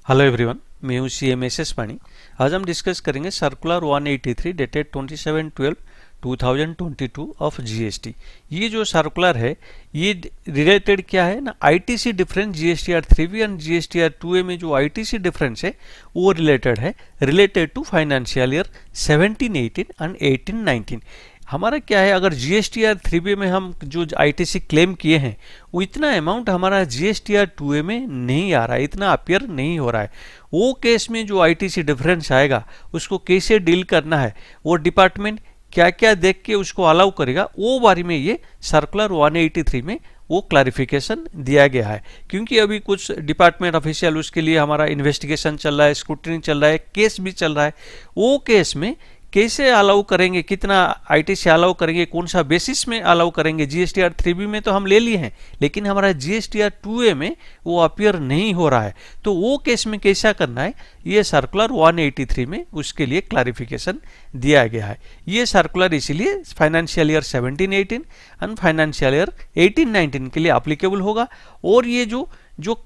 Hello everyone, मैं हूँ CMSS पानी। आज हम डिस्कस करेंगे सर्कुलर 183 डेटेड 27/12/2022 ऑफ GST। ये जो सर्कुलर है ये रिलेटेड क्या है ना, ITC difference GSTR 3B and GSTR 2A में जो ITC डिफरेंस है वो related to financial year 17-18 and 18-19। हमारा क्या है, अगर GSTR 3B में हम जो ITC क्लेम किए हैं वो इतना अमाउंट हमारा GSTR 2A में नहीं आ रहा है, इतना अपीयर नहीं हो रहा है। वो केस में जो ITC डिफरेंस आएगा उसको कैसे डील करना है, वो डिपार्टमेंट क्या क्या देख के उसको अलाउ करेगा, वो बारे में ये सर्कुलर 183 में वो क्लैरिफिकेशन दिया गया है। क्योंकि अभी कुछ डिपार्टमेंट ऑफिशियल उसके लिए हमारा इन्वेस्टिगेशन चल रहा है, स्क्रूटनी चल रहा है, केस भी चल रहा है। वो केस में कैसे अलाउ करेंगे, कितना ITC अलाउ करेंगे, कौन सा बेसिस में अलाउ करेंगे। GSTR 3B में तो हम ले लिए हैं, लेकिन हमारा GSTR 2A में वो अपीयर नहीं हो रहा है। तो वो केस में कैसा करना है, ये सर्कुलर 183 में उसके लिए क्लैरिफिकेशन दिया गया है। ये सर्कुलर इसीलिए financial year 17-18 and financial year 18-19 के लिए अप्लीकेबल होगा। और ये जो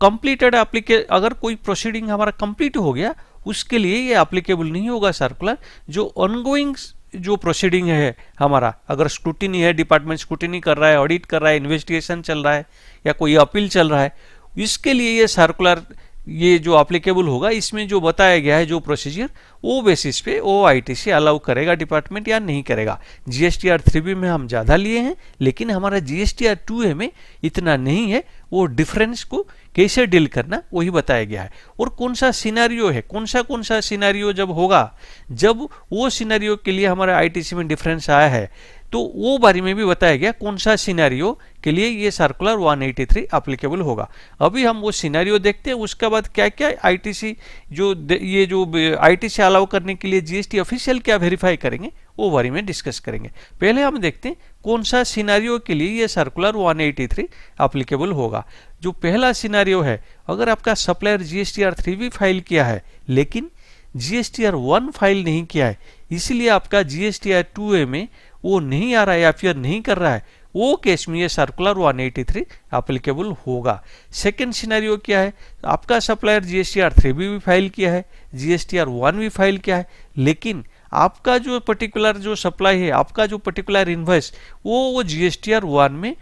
कंप्लीटेड अगर कोई प्रोसीडिंग हमारा कंप्लीट हो गया उसके लिए ये एप्लीकेबल नहीं होगा सर्कुलर। जो ऑनगोइंग जो प्रोसीडिंग है हमारा, अगर स्क्रूटिनी है, डिपार्टमेंट स्क्रूटिनी कर रहा है, ऑडिट कर रहा है, इन्वेस्टिगेशन चल रहा है या कोई अपील चल रहा है, इसके लिए ये सर्कुलर ये जो एप्लीकेबल होगा। इसमें जो बताया गया है जो प्रोसीजर, वो बेसिस पे वो ITC अलाउ करेगा डिपार्टमेंट या नहीं करेगा। GSTR 3B में हम ज़्यादा लिए हैं, लेकिन हमारा GSTR 2A में इतना नहीं है। वो डिफरेंस को कैसे डील करना वही बताया गया है। और कौन सा सिनेरियो है, कौन सा सिनेरियो जब होगा, जब वो सिनेरियो के लिए हमारा ITC में डिफरेंस आया है, तो वो बारे में भी बताया गया कौन सा सिनेरियो के लिए ये सर्कुलर 183 एप्लीकेबल होगा। अभी हम वो सिनेरियो देखते हैं, उसके बाद क्या क्या ITC जो ITC अलाउ करने के लिए GST ऑफिशियल क्या वेरीफाई करेंगे वो बारे में डिस्कस करेंगे। पहले हम देखते हैं कौन सा सिनेरियो के लिए ये सर्कुलर 183 एप्लीकेबल होगा। जो पहला सिनेरियो है, अगर आपका सप्लायर GSTR 3B फाइल किया है लेकिन GSTR 1 फाइल नहीं किया है, इसलिए आपका GSTR 2A में वो नहीं आ रहा है या फिर नहीं कर रहा है, वो केस में ये सर्कुलर 183 एप्लीकेबल होगा। सेकेंड सिनेरियो क्या है, आपका सप्लायर GSTR 3B भी फाइल किया है, GSTR 1 भी फाइल किया है, लेकिन आपका जो पर्टिकुलर जो सप्लाई है, आपका जो पर्टिकुलर इन्वॉइस वो GSTR 1 में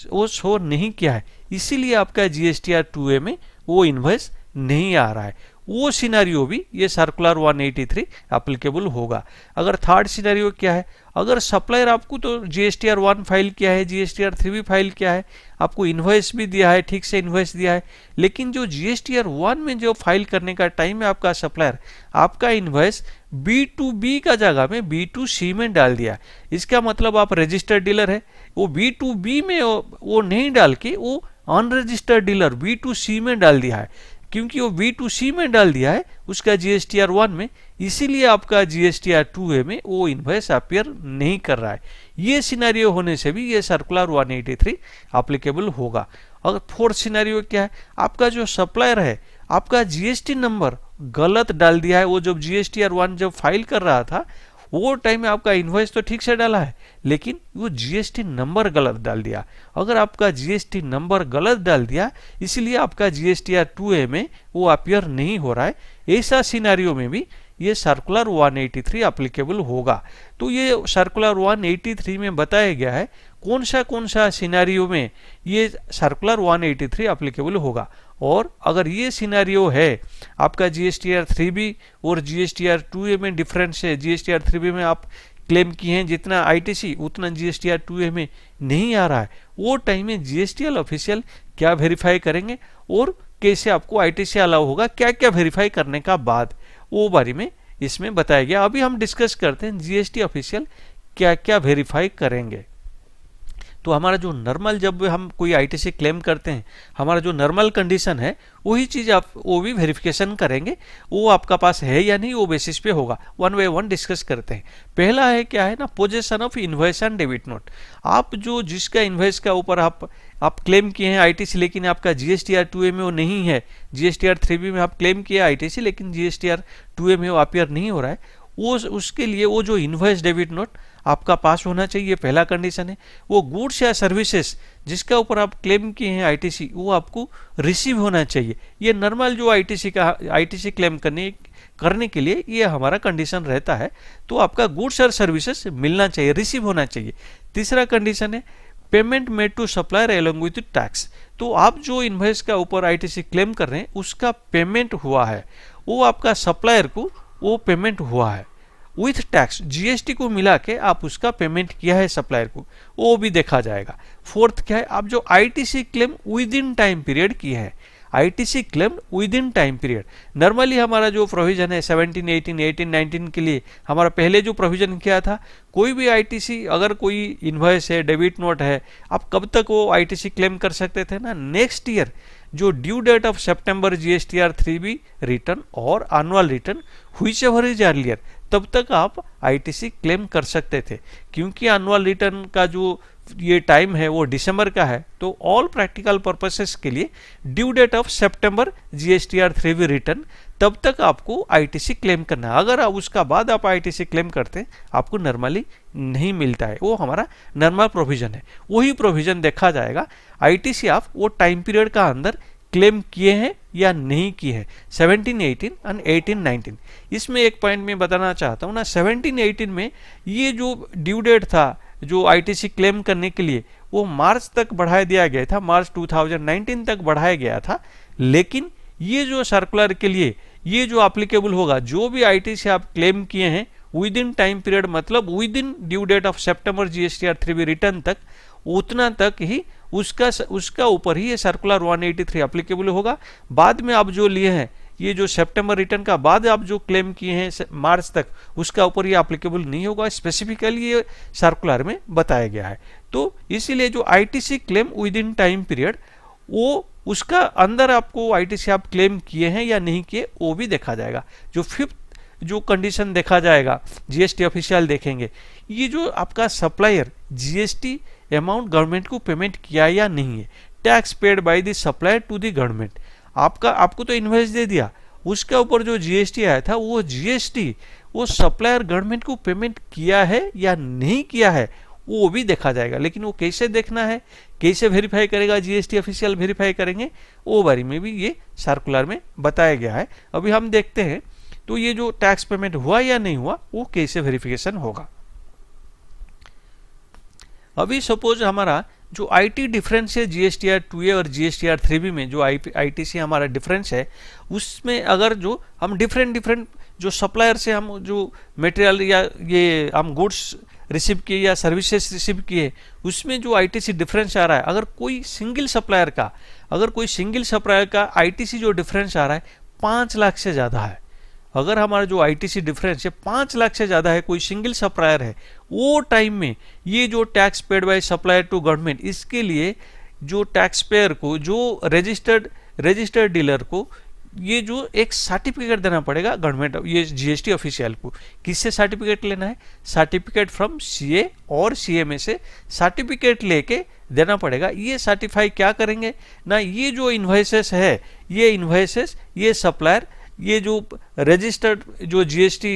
वो शो नहीं किया है, इसीलिए आपका GSTR 2A में वो इन्वॉइस नहीं आ रहा है। वो सिनेरियो भी ये सर्कुलर 183 एप्लीकेबल होगा। अगर थर्ड सिनेरियो क्या है, अगर सप्लायर आपको तो GSTR 1 फाइल किया है, GSTR 3B फाइल किया है, आपको इन्वॉइस भी दिया है, ठीक से इन्वॉइस दिया है, लेकिन जो GSTR 1 में जो फाइल करने का टाइम है आपका सप्लायर आपका इन्वॉइस B2B का जगह में B2C में डाल दिया। इसका मतलब आप रजिस्टर्ड डीलर है, वो B2B में वो नहीं डाल के वो अनरजिस्टर्ड डीलर B2C में डाल दिया है। क्योंकि वो B2C में डाल दिया है उसका GSTR 1 में, इसीलिए आपका GSTR 2A में वो इन्वॉइस अपीयर नहीं कर रहा है। ये सिनेरियो होने से भी ये सर्कुलर 183 एप्लीकेबल होगा। अगर फोर्थ सिनेरियो क्या है, आपका जो सप्लायर है आपका GST नंबर गलत डाल दिया है। वो जब GSTR 1 जब फाइल कर रहा था वो टाइम में आपका इन्वॉइस तो ठीक से डाला है, लेकिन वो GST नंबर गलत डाल दिया। अगर आपका GST नंबर गलत डाल दिया इसलिए आपका GSTR 2A में वो अपीयर नहीं हो रहा है, ऐसा सिनेरियो में भी ये सर्कुलर 183 एप्लीकेबल होगा। तो ये सर्कुलर 183 में बताया गया है कौन सा सिनेरियो में ये सर्कुलर 183 एप्लीकेबल होगा। और अगर ये सिनेरियो है आपका GSTR 3B और GSTR 2A में डिफरेंस है, GSTR 3B में आप क्लेम किए हैं जितना ITC उतना GSTR 2A में नहीं आ रहा है, वो टाइम में GSTL ऑफिशियल क्या वेरीफाई करेंगे और कैसे आपको ITC अलाउ होगा, क्या क्या वेरीफाई करने का बाद, वो बारे में इसमें बताया गया। अभी हम डिस्कस करते हैं GST ऑफिशियल क्या क्या वेरीफाई करेंगे। तो हमारा जो नॉर्मल जब हम कोई ITC क्लेम करते हैं, हमारा जो नॉर्मल कंडीशन है वही चीज़ आप वो भी वेरिफिकेशन करेंगे, वो आपका पास है या नहीं वो बेसिस पे होगा। वन बाय वन डिस्कस करते हैं। पहला है क्या है ना, possession of invoice and debit note. आप जो जिसका इन्वॉइस का ऊपर आप क्लेम किए हैं ITC लेकिन आपका GSTR 2A में वो नहीं है, GSTR 3B में आप क्लेम किए ITC लेकिन GSTR 2A में वो अपीयर नहीं हो रहा है, वो उसके लिए वो जो इन्वॉइस डेबिट नोट आपका पास होना चाहिए, पहला कंडीशन है। वो गुड्स या सर्विसेज जिसका ऊपर आप क्लेम किए हैं आईटीसी, वो आपको रिसीव होना चाहिए। ये नॉर्मल जो आईटीसी क्लेम करने के लिए ये हमारा कंडीशन रहता है। तो आपका गुड्स और सर्विसेज मिलना चाहिए, रिसीव होना चाहिए। तीसरा कंडीशन है payment made to supplier along with tax. तो आप जो इन्वॉइस का ऊपर आईटीसी क्लेम कर रहे हैं उसका पेमेंट हुआ है, वो आपका सप्लायर को वो पेमेंट हुआ है विथ टैक्स, जीएसटी को मिला के आप उसका पेमेंट किया है सप्लायर को, वो भी देखा जाएगा। फोर्थ क्या है, आप जो ITC claim with in time period किए हैं, ITC claim with in time period. Normally हमारा जो प्रोविजन है 17, 18, 18, 19 के लिए हमारा पहले जो प्रोविजन किया था, कोई भी आईटीसी अगर कोई इन्वॉइस है, डेबिट नोट है, आप कब तक वो आईटीसी क्लेम कर सकते थे ना, नेक्स्ट ईयर जो ड्यू डेट ऑफ सितंबर जीएसटीआर 3B रिटर्न और annual return whichever is earlier, तब तक आप आईटीसी क्लेम कर सकते थे। क्योंकि एनुअल रिटर्न का जो ये टाइम है वो दिसंबर का है, तो ऑल प्रैक्टिकल पर्पसेस के लिए ड्यू डेट ऑफ सितंबर जीएसटीआर 3B रिटर्न, तब तक आपको आईटीसी क्लेम करना है। अगर उसका बाद आप आईटीसी क्लेम करते हैं आपको नॉर्मली नहीं मिलता है, वो हमारा नॉर्मल प्रोविजन है। वही प्रोविजन देखा जाएगा आईटीसी आप वो टाइम पीरियड का अंदर क्लेम किए हैं या नहीं किए हैं, 17, 18 और 18, 19। इसमें एक पॉइंट मैं बताना चाहता हूँ ना, 17, 18 में ये जो ड्यू डेट था जो आईटीसी क्लेम करने के लिए वो मार्च तक बढ़ा दिया गया था, मार्च 2019 तक बढ़ाया गया था। लेकिन ये जो सर्कुलर के लिए ये जो एप्लीकेबल होगा, जो भी आईटीसी आप क्लेम किए हैं विद इन टाइम पीरियड, मतलब within due date of सितंबर जीएसटीआर 3B रिटर्न तक, उतना तक ही उसका ऊपर ही ये सर्कुलर 183 एप्लीकेबल होगा। बाद में आप जो लिए हैं, ये जो सितंबर रिटर्न का बाद आप जो क्लेम किए हैं मार्च तक, उसका ऊपर ये एप्लीकेबल नहीं होगा, स्पेसिफिकली ये सर्कुलर में बताया गया है। तो इसीलिए जो ITC claim with in time period, वो उसका अंदर आपको आईटीसी आप क्लेम किए हैं या नहीं किए वो भी देखा जाएगा। जो फिफ्थ जो कंडीशन देखा जाएगा, जीएसटी ऑफिशियल देखेंगे, ये जो आपका सप्लायर जीएसटी अमाउंट गवर्नमेंट को पेमेंट किया या नहीं है, tax paid by the supplier to the government. आपको तो इन्वॉइस दे दिया, उसका ऊपर जो जीएसटी आया था वो जीएसटी वो सप्लायर गवर्नमेंट को पेमेंट किया है या नहीं किया है वो भी देखा जाएगा। लेकिन वो कैसे देखना है, कैसे वेरीफाई करेगा, जीएसटी ऑफिशियल वेरीफाई करेंगे, वो बारे में भी ये सर्कुलर में बताया गया है। अभी हम देखते हैं तो ये जो टैक्स पेमेंट हुआ या नहीं हुआ वो कैसे वेरिफिकेशन होगा। अभी सपोज हमारा जो आईटी डिफरेंस है जीएसटीआर 2A और जीएसटीआर 3B में, जो आईटीसी हमारा डिफरेंस है, उसमें अगर जो हम डिफरेंट जो सप्लायर से हम जो मटेरियल या ये हम गुड्स रिसीव किए या सर्विसेज रिसीव किए, उसमें जो आईटीसी डिफरेंस आ रहा है, अगर कोई सिंगल सप्लायर का आईटीसी जो डिफरेंस आ रहा है 5 लाख से ज़्यादा है, अगर हमारा जो आईटीसी डिफरेंस है 5 लाख से ज़्यादा है, कोई सिंगल सप्लायर है, वो टाइम में ये जो tax paid by supplier to government, इसके लिए जो टैक्स पेयर को, जो रजिस्टर्ड डीलर को ये जो एक सर्टिफिकेट देना पड़ेगा गवर्नमेंट, ये जीएसटी ऑफिशियल को। किससे सर्टिफिकेट लेना है? सर्टिफिकेट फ्रॉम सीए और सीएमए से सर्टिफिकेट लेके देना पड़ेगा। ये सर्टिफाई क्या करेंगे ना, ये जो इन्वॉइसेस है, ये इन्वॉइसेस ये सप्लायर, ये जो रजिस्टर्ड जो जीएसटी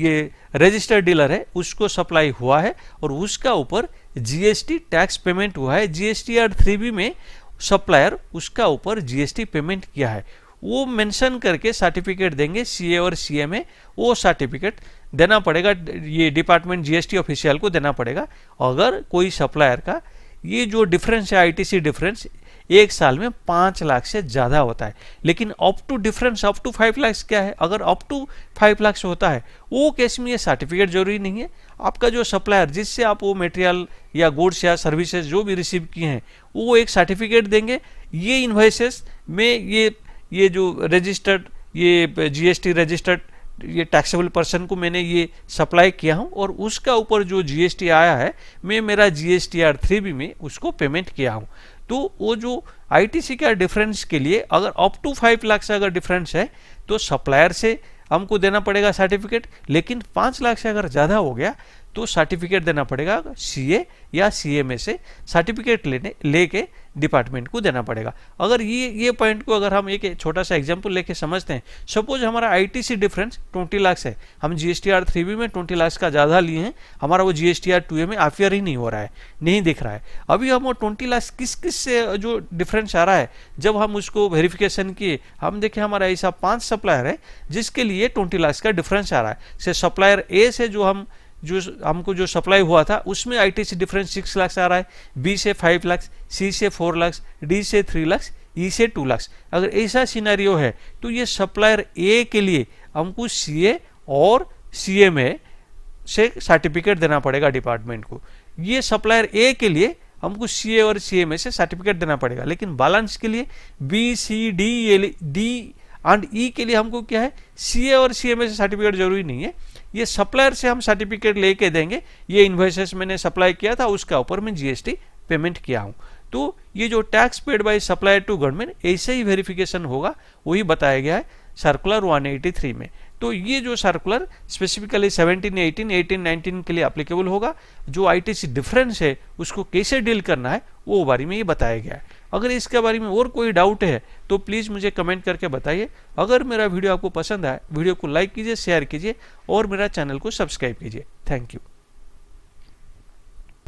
ये रजिस्टर्ड डीलर है उसको सप्लाई हुआ है और उसका ऊपर जीएसटी टैक्स पेमेंट हुआ है। जीएसटीआर 3B में सप्लायर उसका ऊपर जीएसटी पेमेंट किया है, वो मेंशन करके सर्टिफिकेट देंगे सीए और सीएमए, वो सर्टिफिकेट देना पड़ेगा, ये डिपार्टमेंट जीएसटी ऑफिशियल को देना पड़ेगा। अगर कोई सप्लायर का ये जो डिफरेंस है आईटीसी डिफरेंस एक साल में 5 लाख से ज़्यादा होता है, लेकिन up to difference up to 5 lakh क्या है, अगर अप टू 5 लाख होता है वो केस में ये सर्टिफिकेट जरूरी नहीं है। आपका जो सप्लायर जिससे आप वो मटेरियल या गुड्स या सर्विसेज जो भी रिसीव किए हैं वो एक सर्टिफिकेट देंगे, ये इन्वॉइसेस में ये जो रजिस्टर्ड ये जीएसटी रजिस्टर्ड ये टैक्सेबल पर्सन को मैंने ये सप्लाई किया हूँ और उसका ऊपर जो जीएसटी आया है मैं मेरा जीएसटीआर 3B में उसको पेमेंट किया हूँ। तो वो जो आईटीसी का डिफरेंस के लिए अगर अप टू 5 लाख से अगर डिफरेंस है तो सप्लायर से हमको देना पड़ेगा सर्टिफिकेट, लेकिन 5 लाख से अगर ज़्यादा हो गया तो सर्टिफिकेट देना पड़ेगा सीए या सीएमए से, सर्टिफिकेट लेके डिपार्टमेंट को देना पड़ेगा। अगर ये पॉइंट को अगर हम एक छोटा सा एग्जांपल लेके समझते हैं, सपोज हमारा आईटीसी डिफरेंस 20 लाख है, हम जीएसटीआर 3B में 20 लाख का ज़्यादा लिए हैं, हमारा वो जीएसटीआर 2A में अफेयर ही नहीं हो रहा है, नहीं दिख रहा है। अभी हम वो 20 लाख किस से जो डिफरेंस आ रहा है, जब हम उसको वेरिफिकेशन किए, हम देखें हमारा ऐसा 5 सप्लायर है जिसके लिए 20 लाख का डिफरेंस आ रहा है। से सप्लायर ए से जो हमको जो सप्लाई हुआ था उसमें आईटीसी डिफरेंस 6 लाख आ रहा है, बी से 5 लाख, सी से 4 लाख, डी से 3 लाख, ई से 2 लाख। अगर ऐसा सिनेरियो है तो ये सप्लायर ए के लिए हमको सीए और सीएमए से सर्टिफिकेट देना पड़ेगा डिपार्टमेंट को। ये सप्लायर ए के लिए हमको सीए और सीएमए से सर्टिफिकेट देना पड़ेगा, लेकिन बैलेंस के लिए बी सी डी एंड ई के लिए हमको क्या है, सीए और सीएमए से सर्टिफिकेट जरूरी नहीं है, ये सप्लायर से हम सर्टिफिकेट लेके देंगे, ये इन्वॉइसेस मैंने सप्लाई किया था उसका ऊपर मैं जीएसटी पेमेंट किया हूं। तो ये जो tax paid by supplier to government ऐसे ही वेरिफिकेशन होगा, वही बताया गया है सर्कुलर 183 में। तो ये जो सर्कुलर स्पेसिफिकली 17, 18, 19 के लिए एप्लीकेबल होगा। जो आईटीसी डिफरेंस है उसको कैसे डील करना है वो बारे में ये बताया गया है। अगर इसके बारे में और कोई डाउट है तो प्लीज़ मुझे कमेंट करके बताइए। अगर मेरा वीडियो आपको पसंद आए, वीडियो को लाइक कीजिए, शेयर कीजिए और मेरा चैनल को सब्सक्राइब कीजिए। Thank you.